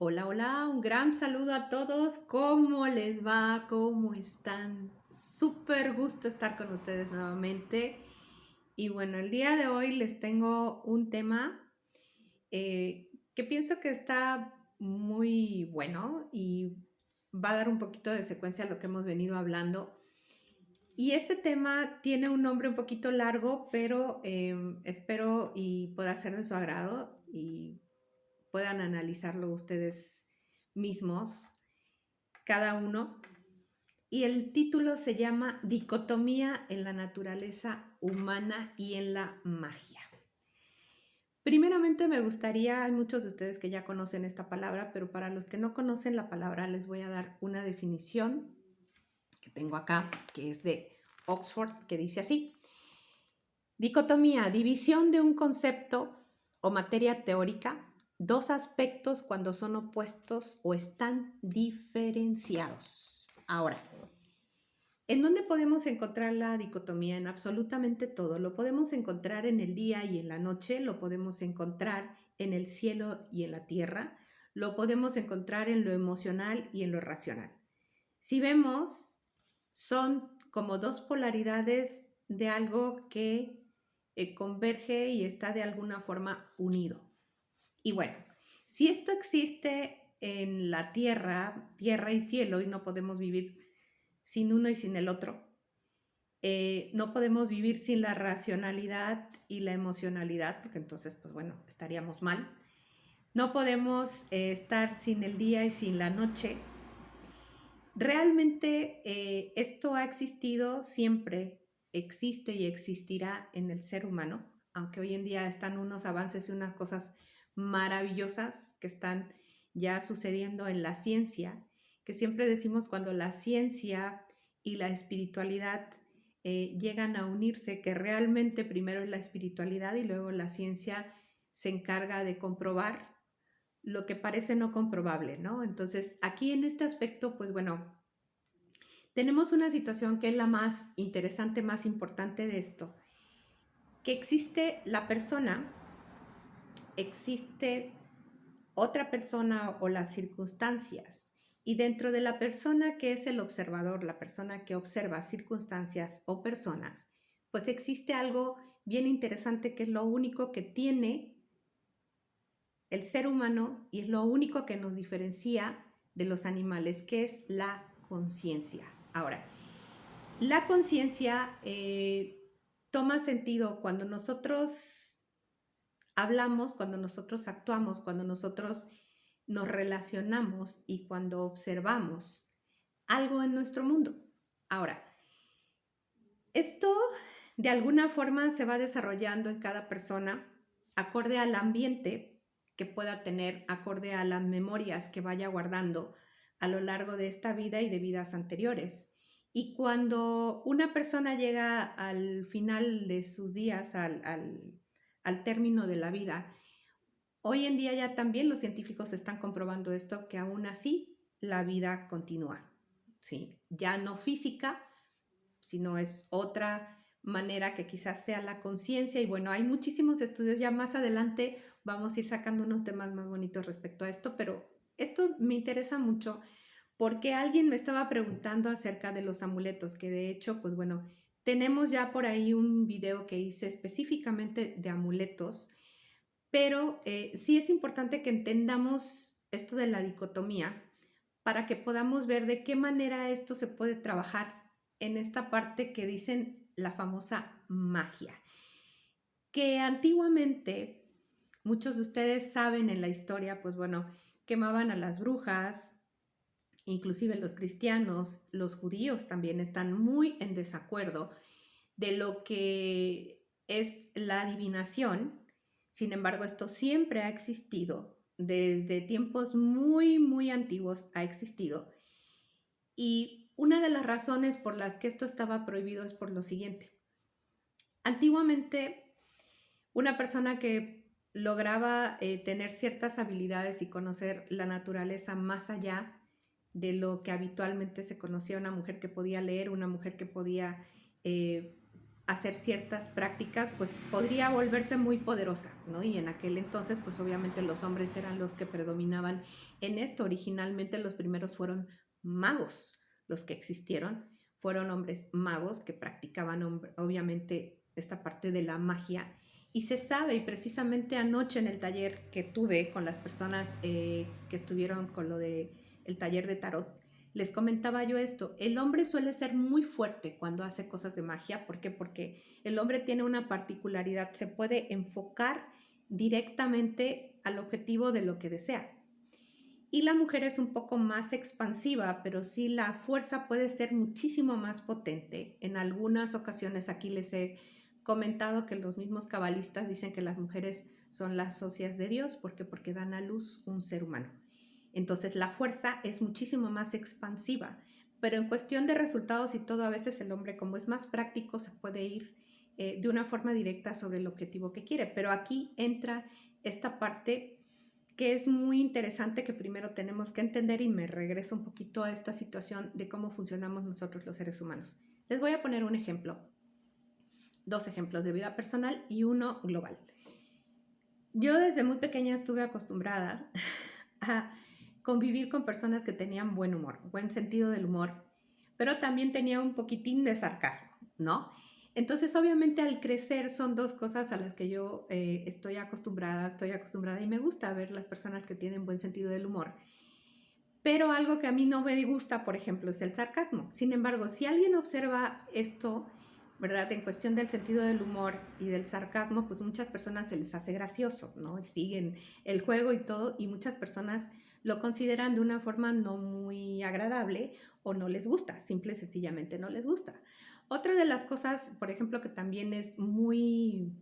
Hola, hola, un gran saludo a todos. ¿Cómo les va? ¿Cómo están? Súper gusto estar con ustedes nuevamente. Y bueno, el día de hoy les tengo un tema que pienso que está muy bueno y va a dar un poquito de secuencia a lo que hemos venido hablando. Y este tema tiene un nombre un poquito largo, pero espero y pueda ser de su agrado y puedan analizarlo ustedes mismos, cada uno. Y el título se llama Dicotomía en la naturaleza humana y en la magia. Primeramente me gustaría, hay muchos de ustedes que ya conocen esta palabra, pero para los que no conocen la palabra les voy a dar una definición que tengo acá, que es de Oxford, que dice así: dicotomía, división de un concepto o materia teórica, dos aspectos cuando son opuestos o están diferenciados. Ahora, ¿en dónde podemos encontrar la dicotomía? En absolutamente todo. Lo podemos encontrar en el día y en la noche, lo podemos encontrar en el cielo y en la tierra, lo podemos encontrar en lo emocional y en lo racional. Si vemos, son como dos polaridades de algo que converge y está de alguna forma unido. Y bueno, si esto existe en la tierra, tierra y cielo, y no podemos vivir sin uno y sin el otro, no podemos vivir sin la racionalidad y la emocionalidad, porque entonces, pues bueno, estaríamos mal. No podemos estar sin el día y sin la noche. Realmente esto ha existido siempre, existe y existirá en el ser humano, aunque hoy en día están unos avances y unas cosas maravillosas que están ya sucediendo en la ciencia, que siempre decimos cuando la ciencia y la espiritualidad llegan a unirse, que realmente primero es la espiritualidad y luego la ciencia se encarga de comprobar lo que parece no comprobable, ¿no? Entonces, aquí en este aspecto, pues bueno, tenemos una situación que es la más interesante, más importante de esto, que existe la persona, existe otra persona o las circunstancias, y dentro de la persona que es el observador, la persona que observa circunstancias o personas, pues existe algo bien interesante que es lo único que tiene el ser humano y es lo único que nos diferencia de los animales, que es la conciencia. Ahora, la conciencia toma sentido cuando nosotros hablamos, cuando nosotros actuamos, cuando nosotros nos relacionamos y cuando observamos algo en nuestro mundo. Ahora, esto de alguna forma se va desarrollando en cada persona acorde al ambiente que pueda tener, acorde a las memorias que vaya guardando a lo largo de esta vida y de vidas anteriores. Y cuando una persona llega al final de sus días, al término de la vida, hoy en día ya también los científicos están comprobando esto, que aún así la vida continúa, ¿sí? Ya no física, sino es otra manera que quizás sea la conciencia. Y bueno, hay muchísimos estudios, ya más adelante vamos a ir sacando unos temas más bonitos respecto a esto, pero esto me interesa mucho porque alguien me estaba preguntando acerca de los amuletos, que de hecho, pues bueno, tenemos ya por ahí un video que hice específicamente de amuletos, pero sí es importante que entendamos esto de la dicotomía para que podamos ver de qué manera esto se puede trabajar en esta parte que dicen la famosa magia, que antiguamente muchos de ustedes saben en la historia, pues bueno, quemaban a las brujas, inclusive los cristianos, los judíos también están muy en desacuerdo de lo que es la adivinación. Sin embargo, esto siempre ha existido, desde tiempos muy, muy antiguos ha existido. Y una de las razones por las que esto estaba prohibido es por lo siguiente. Antiguamente, una persona que lograba tener ciertas habilidades y conocer la naturaleza más allá de lo que habitualmente se conocía, una mujer que podía leer, una mujer que podía hacer ciertas prácticas, pues podría volverse muy poderosa, ¿no? Y en aquel entonces, pues obviamente los hombres eran los que predominaban en esto. Originalmente los primeros fueron magos, los que existieron, fueron hombres magos que practicaban obviamente esta parte de la magia. Y se sabe, y precisamente anoche en el taller que tuve con las personas que estuvieron con lo de el taller de tarot, les comentaba yo esto, el hombre suele ser muy fuerte cuando hace cosas de magia. ¿Por qué? Porque el hombre tiene una particularidad, se puede enfocar directamente al objetivo de lo que desea. Y la mujer es un poco más expansiva, pero sí la fuerza puede ser muchísimo más potente. En algunas ocasiones aquí les he comentado que los mismos cabalistas dicen que las mujeres son las socias de Dios. ¿Por qué? Porque dan a luz un ser humano. Entonces la fuerza es muchísimo más expansiva, pero en cuestión de resultados y todo, a veces el hombre, como es más práctico, se puede ir de una forma directa sobre el objetivo que quiere. Pero aquí entra esta parte que es muy interesante, que primero tenemos que entender, y me regreso un poquito a esta situación de cómo funcionamos nosotros los seres humanos. Les voy a poner un ejemplo, dos ejemplos de vida personal y uno global. Yo desde muy pequeña estuve acostumbrada a convivir con personas que tenían buen humor, buen sentido del humor, pero también tenía un poquitín de sarcasmo, ¿no? Entonces, obviamente, al crecer son dos cosas a las que yo estoy acostumbrada y me gusta ver las personas que tienen buen sentido del humor. Pero algo que a mí no me gusta, por ejemplo, es el sarcasmo. Sin embargo, si alguien observa esto, ¿verdad? En cuestión del sentido del humor y del sarcasmo, pues muchas personas se les hace gracioso, ¿no? Siguen el juego y todo, y muchas personas lo consideran de una forma no muy agradable o no les gusta, simple y sencillamente no les gusta. Otra de las cosas, por ejemplo, que también es muy,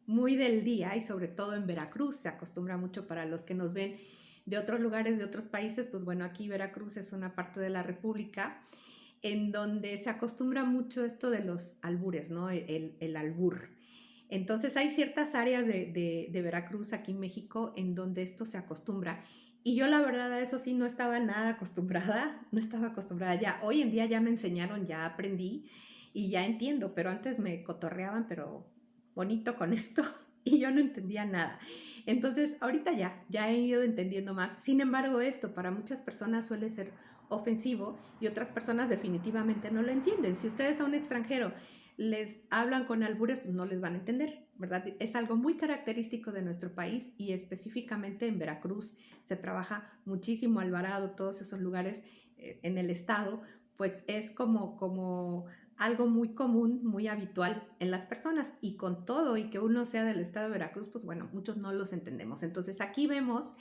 muy del día, y sobre todo en Veracruz, se acostumbra mucho para los que nos ven de otros lugares, de otros países, pues bueno, aquí Veracruz es una parte de la República en donde se acostumbra mucho esto de los albures, ¿no? El albur. Entonces hay ciertas áreas de Veracruz, aquí en México, en donde esto se acostumbra. Y yo la verdad a eso sí no estaba nada acostumbrada, no estaba acostumbrada ya. Hoy en día ya me enseñaron, ya aprendí y ya entiendo, pero antes me cotorreaban, pero bonito con esto, y yo no entendía nada. Entonces ahorita ya he ido entendiendo más. Sin embargo, esto para muchas personas suele ser ofensivo y otras personas definitivamente no lo entienden. Si ustedes a un extranjero les hablan con albures, pues no les van a entender, ¿verdad? Es algo muy característico de nuestro país, y específicamente en Veracruz se trabaja muchísimo, Alvarado, todos esos lugares en el estado, pues es como algo muy común, muy habitual en las personas, y con todo y que uno sea del estado de Veracruz, pues bueno, muchos no los entendemos. Entonces aquí vemos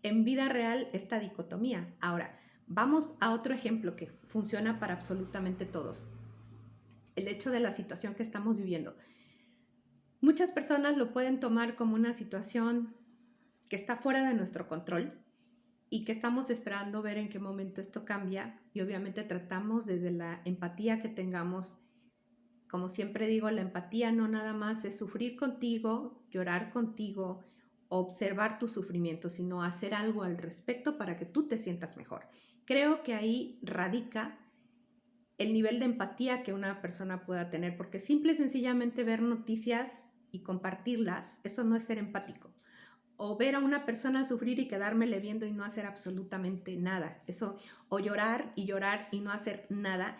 en vida real esta dicotomía. Ahora, vamos a otro ejemplo que funciona para absolutamente todos. El hecho de la situación que estamos viviendo. Muchas personas lo pueden tomar como una situación que está fuera de nuestro control y que estamos esperando ver en qué momento esto cambia, y obviamente tratamos desde la empatía que tengamos. Como siempre digo, la empatía no nada más es sufrir contigo, llorar contigo, observar tu sufrimiento, sino hacer algo al respecto para que tú te sientas mejor. Creo que ahí radica el nivel de empatía que una persona pueda tener, porque simple y sencillamente ver noticias y compartirlas, eso no es ser empático. O ver a una persona sufrir y quedármele viendo y no hacer absolutamente nada. Eso, o llorar y no hacer nada,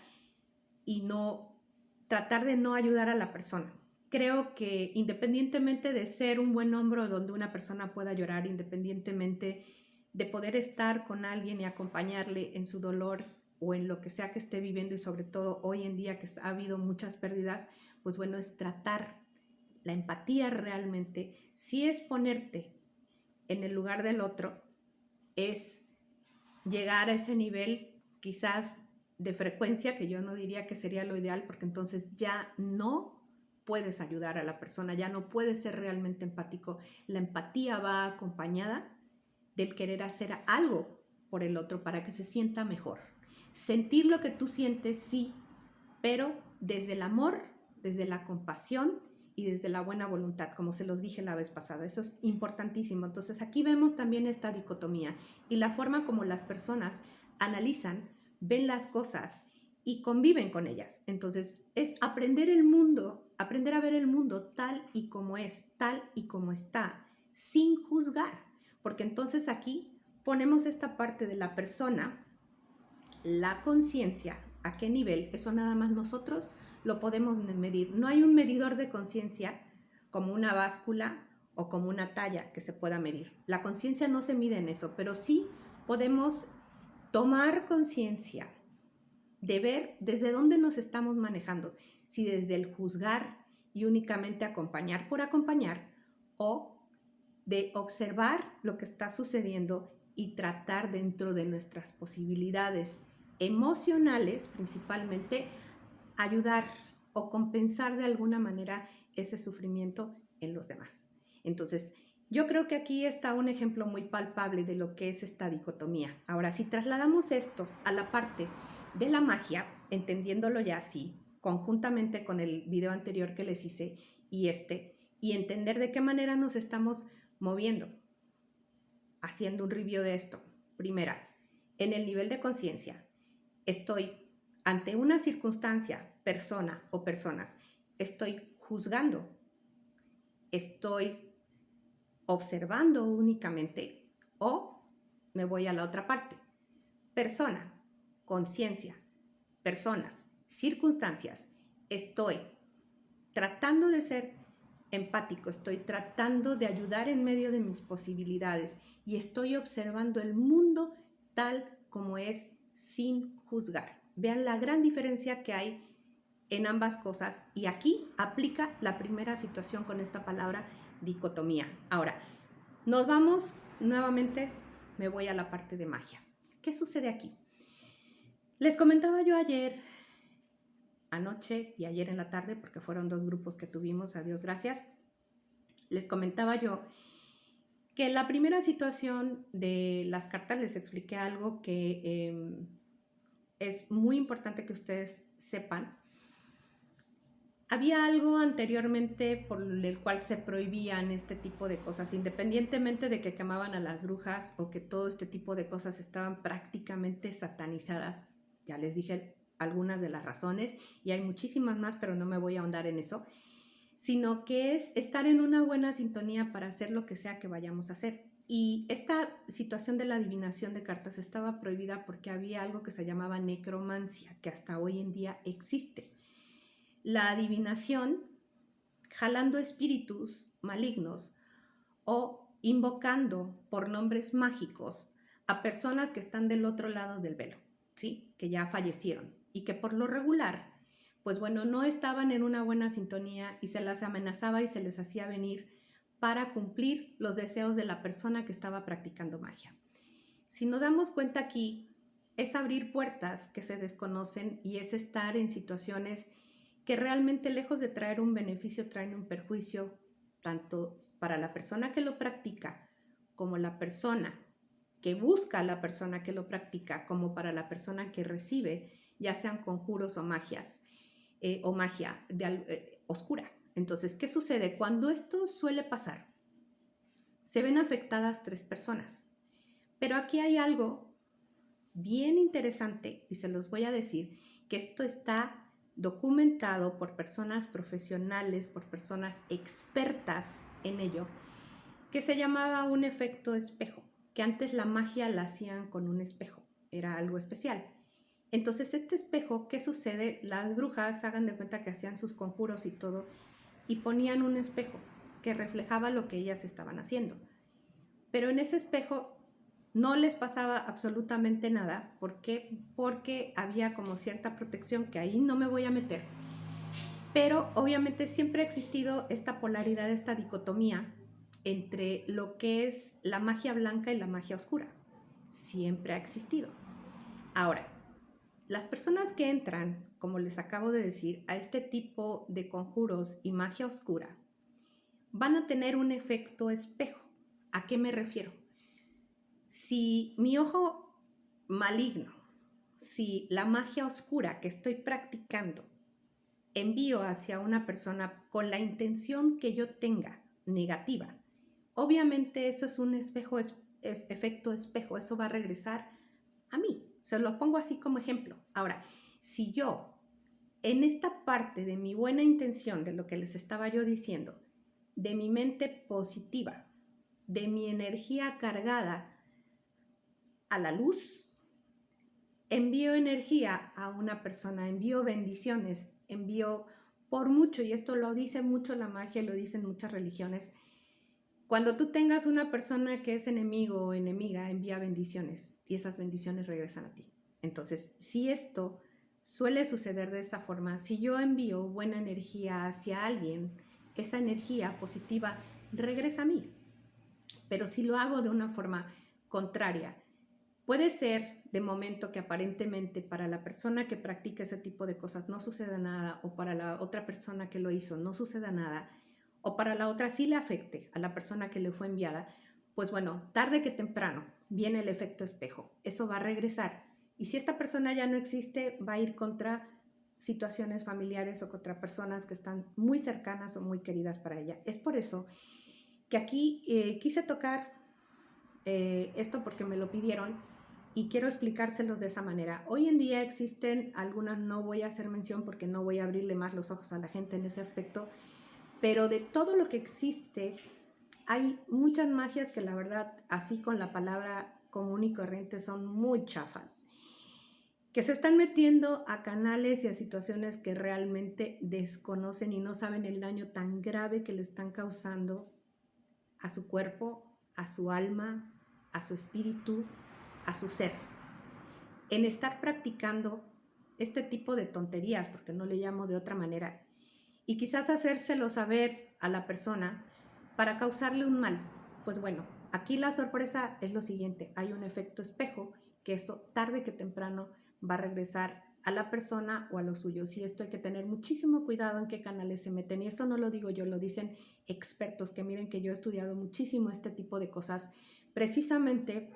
y no tratar de no ayudar a la persona. Creo que independientemente de ser un buen hombro donde una persona pueda llorar, independientemente de poder estar con alguien y acompañarle en su dolor o en lo que sea que esté viviendo, y sobre todo hoy en día que ha habido muchas pérdidas, pues bueno, es tratar la empatía realmente. Si es ponerte en el lugar del otro, es llegar a ese nivel quizás de frecuencia, que yo no diría que sería lo ideal, porque entonces ya no puedes ayudar a la persona, ya no puedes ser realmente empático. La empatía va acompañada del querer hacer algo por el otro para que se sienta mejor. Sentir lo que tú sientes, sí, pero desde el amor, desde la compasión y desde la buena voluntad, como se los dije la vez pasada. Eso es importantísimo. Entonces aquí vemos también esta dicotomía y la forma como las personas analizan, ven las cosas y conviven con ellas. Entonces, es aprender el mundo, aprender a ver el mundo tal y como es, tal y como está, sin juzgar. Porque entonces aquí ponemos esta parte de la persona, la conciencia, ¿a qué nivel? Eso nada más nosotros lo podemos medir. No hay un medidor de conciencia como una báscula o como una talla que se pueda medir. La conciencia no se mide en eso, pero sí podemos tomar conciencia de ver desde dónde nos estamos manejando, si desde el juzgar y únicamente acompañar por acompañar, o de observar lo que está sucediendo y tratar dentro de nuestras posibilidades emocionales, principalmente, ayudar o compensar de alguna manera ese sufrimiento en los demás. Entonces, yo creo que aquí está un ejemplo muy palpable de lo que es esta dicotomía. Ahora, si trasladamos esto a la parte de la magia, entendiéndolo ya así, conjuntamente con el video anterior que les hice y entender de qué manera nos estamos moviendo, haciendo un review de esto. Primera, en el nivel de conciencia, estoy ante una circunstancia, persona o personas, estoy juzgando, estoy observando únicamente, o me voy a la otra parte. Persona, conciencia, personas, circunstancias, estoy tratando de ser empático, estoy tratando de ayudar en medio de mis posibilidades y estoy observando el mundo tal como es sin juzgar. Vean la gran diferencia que hay en ambas cosas y aquí aplica la primera situación con esta palabra dicotomía. Ahora, nos vamos nuevamente, me voy a la parte de magia. ¿Qué sucede aquí? Les comentaba yo ayer, anoche y ayer en la tarde, porque fueron dos grupos que tuvimos, a Dios gracias, les comentaba yo que en la primera situación de las cartas les expliqué algo que es muy importante que ustedes sepan. Había algo anteriormente por el cual se prohibían este tipo de cosas, independientemente de que quemaban a las brujas o que todo este tipo de cosas estaban prácticamente satanizadas. Ya les dije algunas de las razones y hay muchísimas más, pero no me voy a ahondar en eso, sino que es estar en una buena sintonía para hacer lo que sea que vayamos a hacer. Y esta situación de la adivinación de cartas estaba prohibida porque había algo que se llamaba necromancia, que hasta hoy en día existe. La adivinación, jalando espíritus malignos o invocando por nombres mágicos a personas que están del otro lado del velo, ¿sí? Que ya fallecieron y que por lo regular, pues bueno, no estaban en una buena sintonía y se las amenazaba y se les hacía venir para cumplir los deseos de la persona que estaba practicando magia. Si nos damos cuenta aquí, es abrir puertas que se desconocen y es estar en situaciones que realmente lejos de traer un beneficio traen un perjuicio tanto para la persona que lo practica como la persona que busca a la persona que lo practica como para la persona que recibe, ya sean conjuros o magias o magia oscura. Entonces, ¿qué sucede? Cuando esto suele pasar, se ven afectadas 3 personas. Pero aquí hay algo bien interesante y se los voy a decir, que esto está documentado por personas profesionales, por personas expertas en ello, que se llamaba un efecto espejo, que antes la magia la hacían con un espejo, era algo especial. Entonces este espejo, ¿qué sucede? Las brujas, hagan de cuenta que hacían sus conjuros y todo, y ponían un espejo que reflejaba lo que ellas estaban haciendo. Pero en ese espejo no les pasaba absolutamente nada. ¿Por qué? Porque había como cierta protección que ahí no me voy a meter. Pero obviamente siempre ha existido esta polaridad, esta dicotomía entre lo que es la magia blanca y la magia oscura. Siempre ha existido. Ahora, las personas que entran, como les acabo de decir, a este tipo de conjuros y magia oscura, van a tener un efecto espejo. ¿A qué me refiero? Si mi ojo maligno, si la magia oscura que estoy practicando envío hacia una persona con la intención que yo tenga negativa, obviamente eso es un efecto espejo, eso va a regresar a mí. Se lo pongo así como ejemplo. Ahora, Si yo, en esta parte de mi buena intención, de lo que les estaba yo diciendo, de mi mente positiva, de mi energía cargada a la luz, envío energía a una persona, envío bendiciones, envío por mucho, y esto lo dice mucho la magia, lo dicen muchas religiones. Cuando tú tengas una persona que es enemigo o enemiga, envía bendiciones y esas bendiciones regresan a ti. Entonces, si esto suele suceder de esa forma, si yo envío buena energía hacia alguien, esa energía positiva regresa a mí. Pero si lo hago de una forma contraria, puede ser de momento que aparentemente para la persona que practica ese tipo de cosas no suceda nada, o para la otra persona que lo hizo no suceda nada, o para la otra sí le afecte a la persona que le fue enviada. Pues bueno, tarde que temprano viene el efecto espejo, eso va a regresar, y si esta persona ya no existe, va a ir contra situaciones familiares o contra personas que están muy cercanas o muy queridas para ella. Es por eso que aquí quise tocar esto, porque me lo pidieron y quiero explicárselos de esa manera. Hoy en día existen algunas, no voy a hacer mención porque no voy a abrirle más los ojos a la gente en ese aspecto, pero de todo lo que existe, hay muchas magias que la verdad, así con la palabra común y corriente, son muy chafas, que se están metiendo a canales y a situaciones que realmente desconocen y no saben el daño tan grave que le están causando a su cuerpo, a su alma, a su espíritu, a su ser, en estar practicando este tipo de tonterías, porque no le llamo de otra manera, y quizás hacérselo saber a la persona para causarle un mal. Pues bueno, aquí la sorpresa es lo siguiente: hay un efecto espejo, que eso tarde que temprano va a regresar a la persona o a los suyos, y esto hay que tener muchísimo cuidado en qué canales se meten, y esto no lo digo yo, lo dicen expertos, que miren que yo he estudiado muchísimo este tipo de cosas precisamente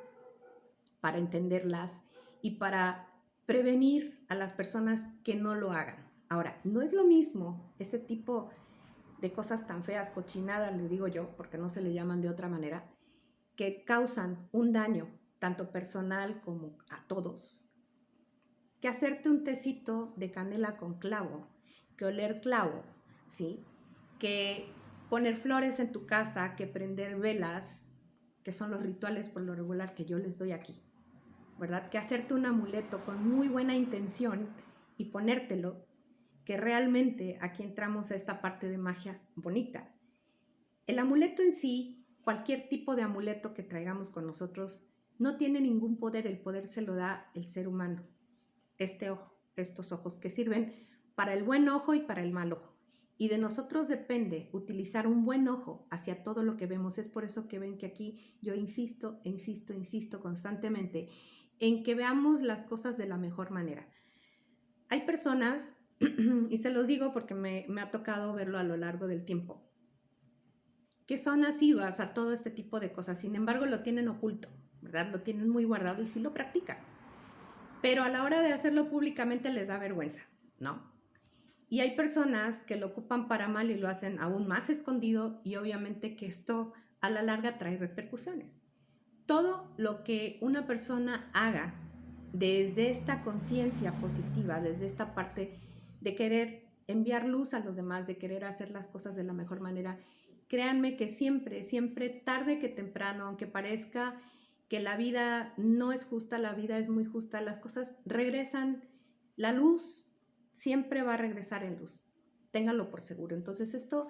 para entenderlas y para prevenir a las personas que no lo hagan. Ahora, no es lo mismo ese tipo de cosas tan feas, cochinadas, les digo yo, porque no se le llaman de otra manera, que causan un daño tanto personal como a todos, que hacerte un tecito de canela con clavo, que oler clavo, ¿sí? Que poner flores en tu casa, que prender velas, que son los rituales por lo regular que yo les doy aquí, ¿verdad? Que hacerte un amuleto con muy buena intención y ponértelo, que realmente aquí entramos a esta parte de magia bonita. El amuleto en sí, cualquier tipo de amuleto que traigamos con nosotros, no tiene ningún poder, el poder se lo da el ser humano. Este ojo, estos ojos que sirven para el buen ojo y para el mal ojo. Y de nosotros depende utilizar un buen ojo hacia todo lo que vemos. Es por eso que ven que aquí yo insisto constantemente en que veamos las cosas de la mejor manera. Hay personas, y se los digo porque me ha tocado verlo a lo largo del tiempo, que son asiduas a todo este tipo de cosas, sin embargo lo tienen oculto, ¿verdad? Lo tienen muy guardado y sí lo practican, pero a la hora de hacerlo públicamente les da vergüenza, ¿no? Y hay personas que lo ocupan para mal y lo hacen aún más escondido, y obviamente que esto a la larga trae repercusiones. Todo lo que una persona haga desde esta conciencia positiva, desde esta parte de querer enviar luz a los demás, de querer hacer las cosas de la mejor manera, créanme que siempre, siempre, tarde que temprano, aunque parezca que la vida no es justa, la vida es muy justa, las cosas regresan, la luz siempre va a regresar en luz, ténganlo por seguro. Entonces esto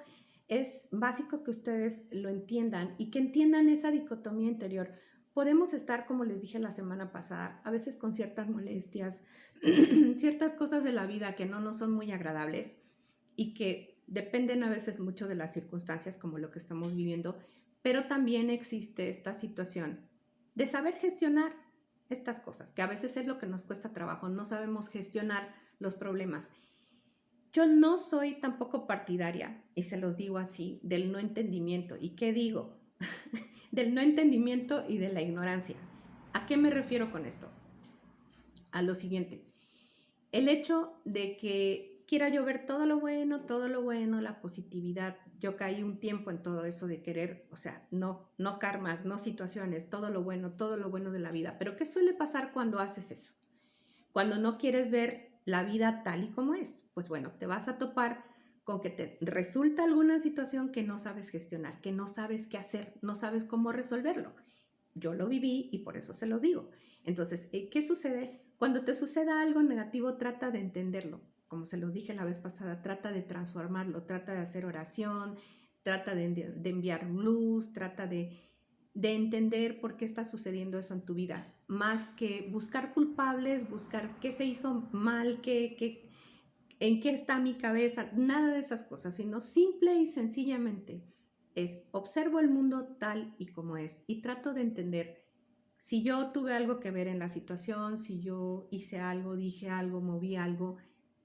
es básico que ustedes lo entiendan y que entiendan esa dicotomía interior. Podemos estar, como les dije la semana pasada, a veces con ciertas molestias, ciertas cosas de la vida que no nos son muy agradables y que dependen a veces mucho de las circunstancias como lo que estamos viviendo, pero también existe esta situación de saber gestionar estas cosas, que a veces es lo que nos cuesta trabajo, no sabemos gestionar los problemas. Yo no soy tampoco partidaria, y se los digo así, del no entendimiento. ¿Y qué digo? Del no entendimiento y de la ignorancia. ¿A qué me refiero con esto? A lo siguiente: el hecho de que quiera yo ver todo lo bueno, la positividad. Yo caí un tiempo en todo eso de querer, o sea, no karmas, no situaciones, todo lo bueno de la vida. Pero ¿qué suele pasar cuando haces eso? Cuando no quieres ver la vida tal y como es. Pues bueno, te vas a topar con que te resulta alguna situación que no sabes gestionar, que no sabes qué hacer, no sabes cómo resolverlo. Yo lo viví y por eso se los digo. Entonces, ¿qué sucede? Cuando te suceda algo negativo, trata de entenderlo. Como se los dije la vez pasada, trata de transformarlo, trata de hacer oración, trata de enviar luz, trata de entender por qué está sucediendo eso en tu vida. Más que buscar culpables, buscar qué se hizo mal, en qué está mi cabeza, nada de esas cosas, sino simple y sencillamente es observo el mundo tal y como es y trato de entender si yo tuve algo que ver en la situación, si yo hice algo, dije algo, moví algo,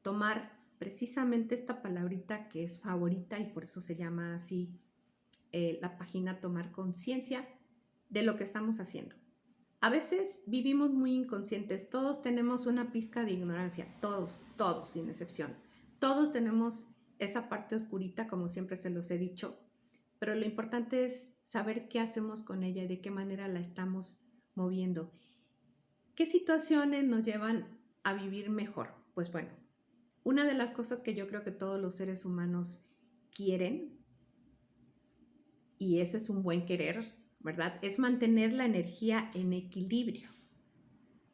tomar precisamente esta palabrita que es favorita y por eso se llama así la página, tomar conciencia de lo que estamos haciendo. A veces vivimos muy inconscientes, todos tenemos una pizca de ignorancia, todos, sin excepción. Todos tenemos esa parte oscurita, como siempre se los he dicho, pero lo importante es saber qué hacemos con ella y de qué manera la estamos moviendo. ¿Qué situaciones nos llevan a vivir mejor? Pues bueno, una de las cosas que yo creo que todos los seres humanos quieren, y ese es un buen querer, ¿verdad? Es mantener la energía en equilibrio.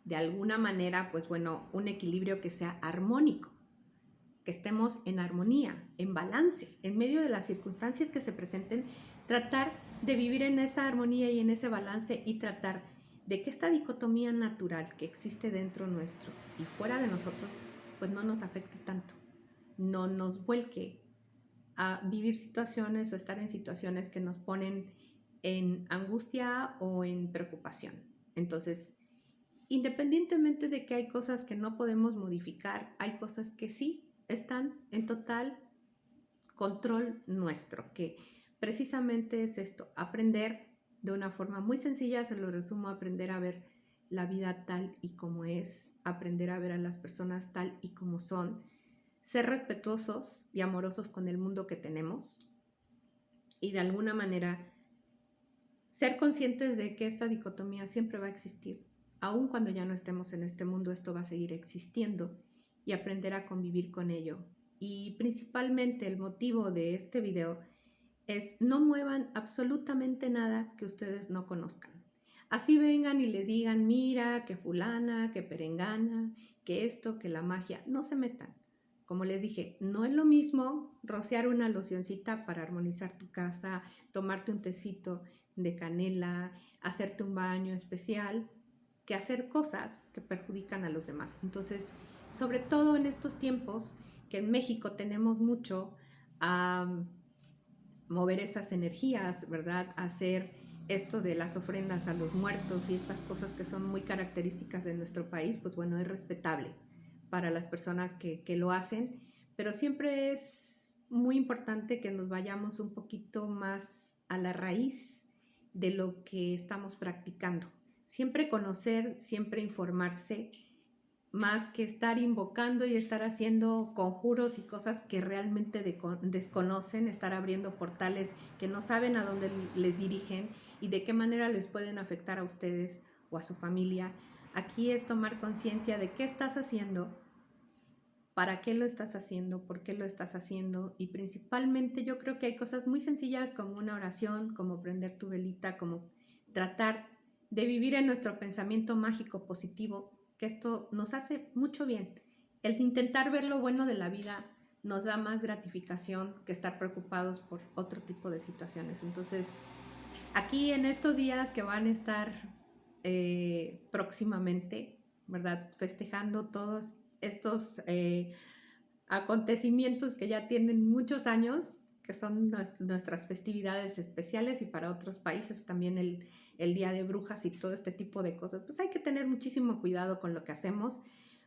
De alguna manera, pues bueno, un equilibrio que sea armónico, que estemos en armonía, en balance, en medio de las circunstancias que se presenten, tratar de vivir en esa armonía y en ese balance y tratar de que esta dicotomía natural que existe dentro nuestro y fuera de nosotros, pues no nos afecte tanto, no nos vuelque a vivir situaciones o estar en situaciones que nos ponen en angustia o en preocupación. Entonces, independientemente de que hay cosas que no podemos modificar, hay cosas que sí están en total control nuestro, que precisamente es esto, aprender de una forma muy sencilla, se lo resumo, aprender a ver la vida tal y como es, aprender a ver a las personas tal y como son, ser respetuosos y amorosos con el mundo que tenemos y de alguna manera ser conscientes de que esta dicotomía siempre va a existir. Aun cuando ya no estemos en este mundo, esto va a seguir existiendo y aprender a convivir con ello. Y principalmente el motivo de este video es no muevan absolutamente nada que ustedes no conozcan. Así vengan y les digan, mira, que fulana, que perengana, que esto, que la magia, no se metan. Como les dije, no es lo mismo rociar una locioncita para armonizar tu casa, tomarte un tecito de canela, hacerte un baño especial, que hacer cosas que perjudican a los demás. Entonces, sobre todo en estos tiempos que en México tenemos mucho a mover esas energías, ¿verdad? Hacer esto de las ofrendas a los muertos y estas cosas que son muy características de nuestro país, pues bueno, es respetable para las personas que lo hacen, pero siempre es muy importante que nos vayamos un poquito más a la raíz de lo que estamos practicando. Siempre conocer, siempre informarse, más que estar invocando y estar haciendo conjuros y cosas que realmente desconocen, estar abriendo portales que no saben a dónde les dirigen y de qué manera les pueden afectar a ustedes o a su familia. Aquí es tomar conciencia de qué estás haciendo, para qué lo estás haciendo, por qué lo estás haciendo y principalmente yo creo que hay cosas muy sencillas como una oración, como prender tu velita, como tratar de vivir en nuestro pensamiento mágico positivo, que esto nos hace mucho bien. El intentar ver lo bueno de la vida nos da más gratificación que estar preocupados por otro tipo de situaciones. Entonces, aquí en estos días que van a estar próximamente, ¿verdad? Festejando todos estos acontecimientos que ya tienen muchos años, que son nuestras festividades especiales y para otros países también el Día de Brujas y todo este tipo de cosas. Pues hay que tener muchísimo cuidado con lo que hacemos,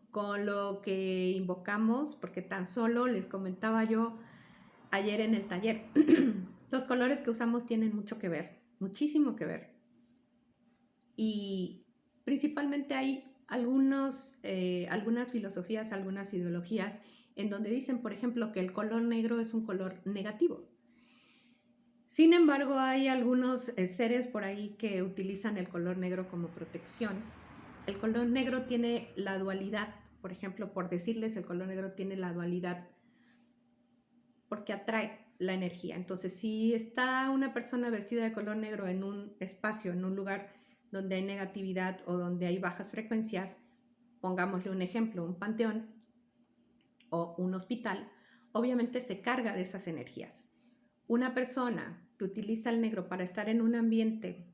con lo que invocamos, porque tan solo les comentaba yo ayer en el taller, los colores que usamos tienen mucho que ver, muchísimo que ver. Y principalmente hay algunas filosofías, algunas ideologías en donde dicen, por ejemplo, que el color negro es un color negativo. Sin embargo, hay algunos seres por ahí que utilizan el color negro como protección. El color negro tiene la dualidad por ejemplo, por decirles, el color negro tiene la dualidad porque atrae la energía. Entonces, si está una persona vestida de color negro en un espacio, en un lugar donde hay negatividad o donde hay bajas frecuencias, pongámosle un ejemplo, un panteón o un hospital, obviamente se carga de esas energías. Una persona que utiliza el negro para estar en un ambiente,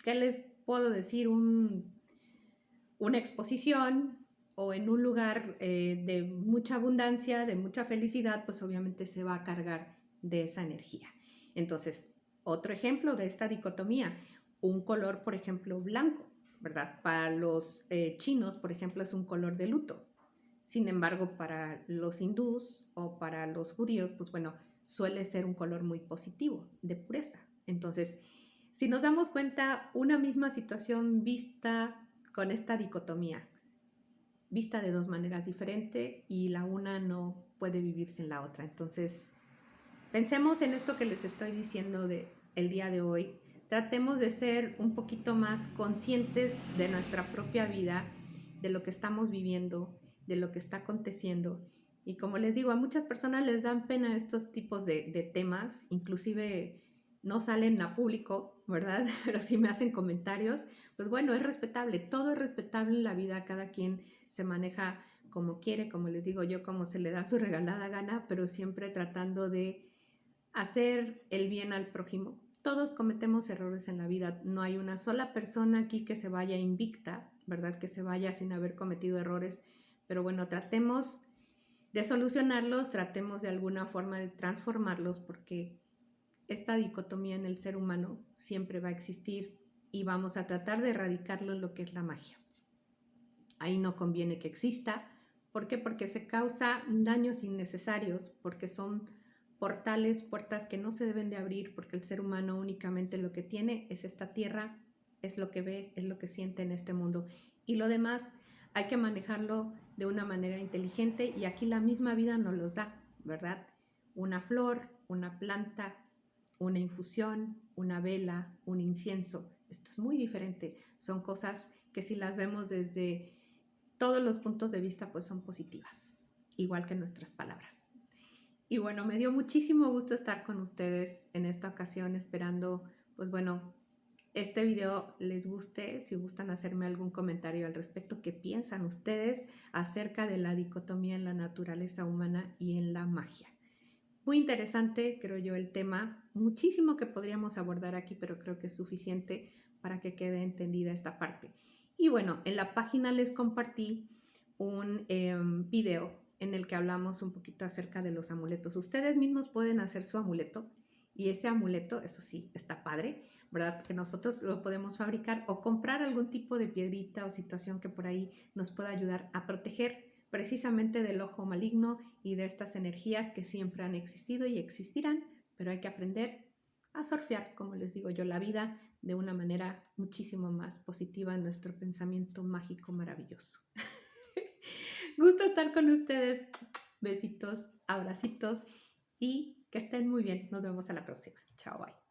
¿qué les puedo decir? Una exposición o en un lugar de mucha abundancia, de mucha felicidad, pues obviamente se va a cargar de esa energía. Entonces, otro ejemplo de esta dicotomía, un color, por ejemplo, blanco, ¿verdad? Para los chinos, por ejemplo, es un color de luto. Sin embargo, para los hindús o para los judíos, pues bueno, suele ser un color muy positivo, de pureza. Entonces, si nos damos cuenta, una misma situación vista con esta dicotomía, vista de dos maneras diferentes y la una no puede vivir sin la otra. Entonces, pensemos en esto que les estoy diciendo el día de hoy. Tratemos de ser un poquito más conscientes de nuestra propia vida, de lo que estamos viviendo, de lo que está aconteciendo. Y como les digo, a muchas personas les dan pena estos tipos de temas, inclusive no salen a público, ¿verdad? Pero si me hacen comentarios, pues bueno, es respetable, todo es respetable en la vida, cada quien se maneja como quiere, como les digo yo, como se le da su regalada gana, pero siempre tratando de hacer el bien al prójimo. Todos cometemos errores en la vida, no hay una sola persona aquí que se vaya invicta, ¿verdad? Que se vaya sin haber cometido errores, pero bueno, tratemos de solucionarlos, tratemos de alguna forma de transformarlos porque esta dicotomía en el ser humano siempre va a existir y vamos a tratar de erradicarlo en lo que es la magia. Ahí no conviene que exista. ¿Por qué? Porque se causa daños innecesarios, porque son portales, puertas que no se deben de abrir, porque el ser humano únicamente lo que tiene es esta tierra, es lo que ve, es lo que siente en este mundo. Y lo demás hay que manejarlo de una manera inteligente y aquí la misma vida nos los da, ¿verdad? Una flor, una planta, una infusión, una vela, un incienso. Esto es muy diferente. Son cosas que si las vemos desde todos los puntos de vista, pues son positivas, igual que nuestras palabras. Y bueno, me dio muchísimo gusto estar con ustedes en esta ocasión, esperando, pues bueno, este video les guste, si gustan hacerme algún comentario al respecto, qué piensan ustedes acerca de la dicotomía en la naturaleza humana y en la magia. Muy interesante, creo yo, el tema, muchísimo que podríamos abordar aquí, pero creo que es suficiente para que quede entendida esta parte. Y bueno, en la página les compartí un video en el que hablamos un poquito acerca de los amuletos. Ustedes mismos pueden hacer su amuleto y ese amuleto, eso sí, está padre, ¿verdad? Que nosotros lo podemos fabricar o comprar algún tipo de piedrita o situación que por ahí nos pueda ayudar a proteger precisamente del ojo maligno y de estas energías que siempre han existido y existirán, pero hay que aprender a surfear, como les digo yo, la vida de una manera muchísimo más positiva en nuestro pensamiento mágico maravilloso. Gusto estar con ustedes. Besitos, abracitos y que estén muy bien. Nos vemos a la próxima. Chao, bye.